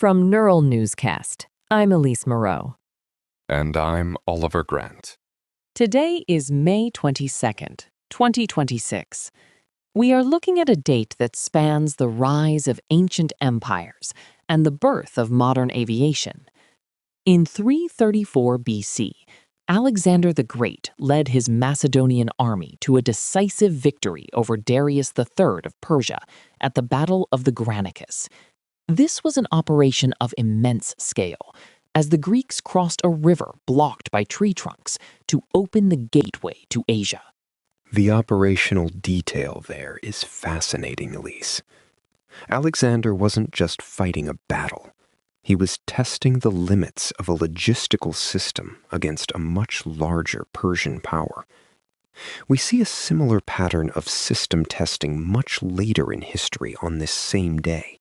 From Neural Newscast, I'm Elise Moreau. And I'm Oliver Grant. Today is May 22nd, 2026. We are looking at a date that spans the rise of ancient empires and the birth of modern aviation. In 334 BC, Alexander the Great led his Macedonian army to a decisive victory over Darius III of Persia at the Battle of the Granicus. This was an operation of immense scale, as the Greeks crossed a river blocked by tree trunks to open the gateway to Asia. The operational detail there is fascinating, Elise. Alexander wasn't just fighting a battle. He was testing the limits of a logistical system against a much larger Persian power. We see a similar pattern of system testing much later in history on this same day.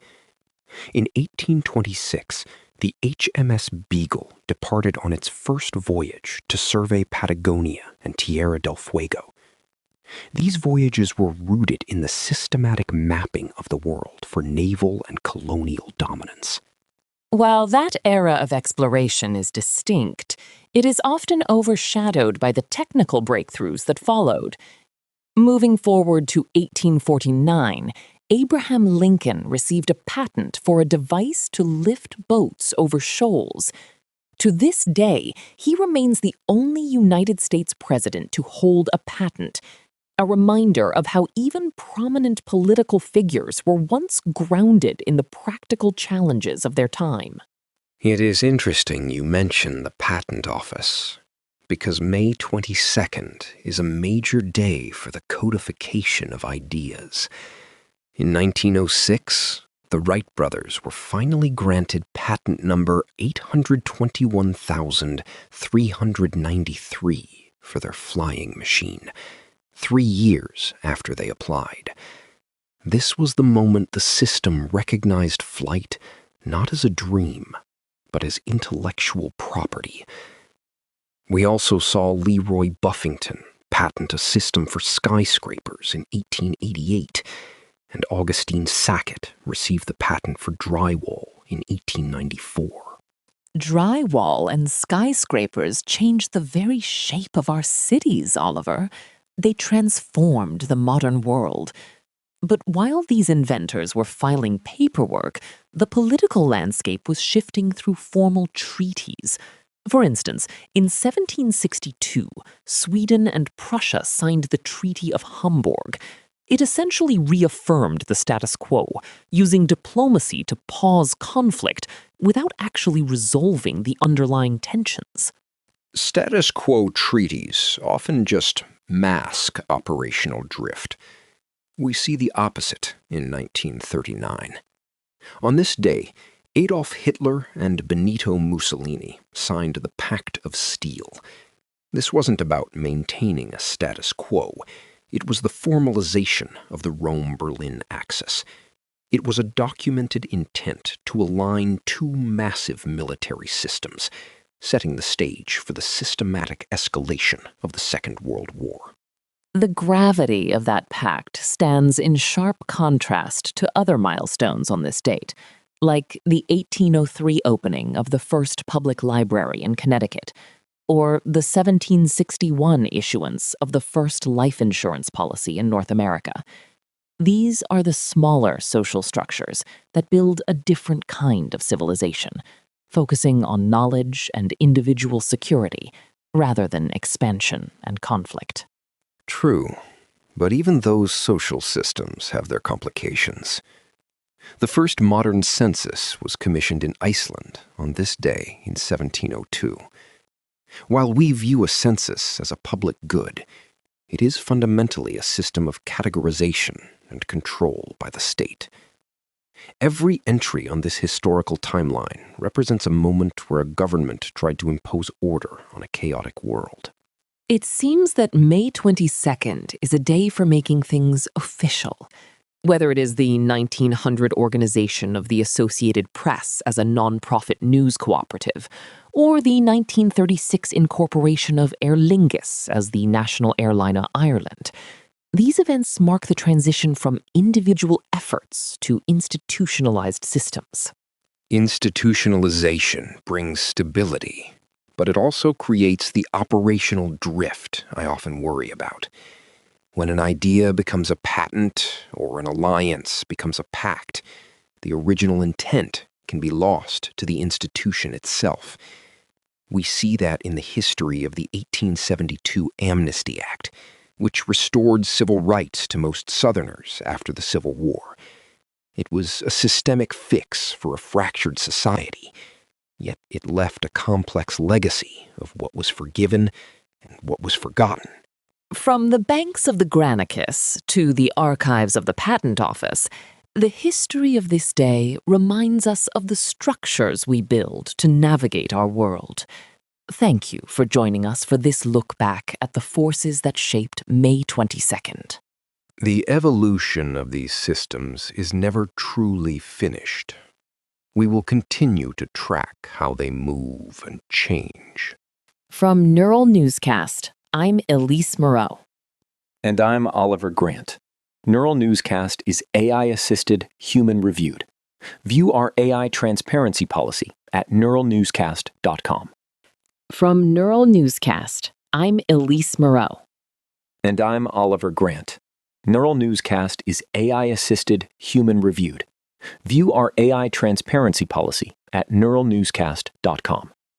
In 1826, the HMS Beagle departed on its first voyage to survey Patagonia and Tierra del Fuego. These voyages were rooted in the systematic mapping of the world for naval and colonial dominance. While that era of exploration is distinct, it is often overshadowed by the technical breakthroughs that followed. Moving forward to 1849, Abraham Lincoln received a patent for a device to lift boats over shoals. To this day, he remains the only United States president to hold a patent, a reminder of how even prominent political figures were once grounded in the practical challenges of their time. It is interesting you mention the patent office, because May 22nd is a major day for the codification of ideas. In 1906, the Wright Brothers were finally granted patent number 821,393 for their flying machine, 3 years after they applied. This was the moment the system recognized flight not as a dream, but as intellectual property. We also saw Leroy Buffington patent a system for skyscrapers in 1888, and Augustine Sackett received the patent for drywall in 1894. Drywall and skyscrapers changed the very shape of our cities, Oliver. They transformed the modern world. But while these inventors were filing paperwork, the political landscape was shifting through formal treaties. For instance, in 1762, Sweden and Prussia signed the Treaty of Hamburg. It essentially reaffirmed the status quo, using diplomacy to pause conflict without actually resolving the underlying tensions. Status quo treaties often just mask operational drift. We see the opposite in 1939. On this day, Adolf Hitler and Benito Mussolini signed the Pact of Steel. This wasn't about maintaining a status quo. It was the formalization of the Rome-Berlin axis. It was a documented intent to align two massive military systems, setting the stage for the systematic escalation of the Second World War. The gravity of that pact stands in sharp contrast to other milestones on this date, like the 1803 opening of the first public library in Connecticut, or the 1761 issuance of the first life insurance policy in North America. These are the smaller social structures that build a different kind of civilization, focusing on knowledge and individual security rather than expansion and conflict. True, but even those social systems have their complications. The first modern census was commissioned in Iceland on this day in 1702. While we view a census as a public good, it is fundamentally a system of categorization and control by the state. Every entry on this historical timeline represents a moment where a government tried to impose order on a chaotic world. It seems that May 22nd is a day for making things official. Whether it is the 1900 organization of the Associated Press as a nonprofit news cooperative, or the 1936 incorporation of Aer Lingus as the national airline of Ireland, these events mark the transition from individual efforts to institutionalized systems. Institutionalization brings stability, but it also creates the operational drift I often worry about. When an idea becomes a patent or an alliance becomes a pact, the original intent can be lost to the institution itself. We see that in the history of the 1872 Amnesty Act, which restored civil rights to most Southerners after the Civil War. It was a systemic fix for a fractured society, yet it left a complex legacy of what was forgiven and what was forgotten. From the banks of the Granicus to the archives of the Patent Office, the history of this day reminds us of the structures we build to navigate our world. Thank you for joining us for this look back at the forces that shaped May 22nd. The evolution of these systems is never truly finished. We will continue to track how they move and change. From Neural Newscast, I'm Elise Moreau. And I'm Oliver Grant. Neural Newscast is AI-assisted, human-reviewed. View our AI transparency policy at neuralnewscast.com. From Neural Newscast, I'm Elise Moreau. And I'm Oliver Grant. Neural Newscast is AI-assisted, human-reviewed. View our AI transparency policy at neuralnewscast.com.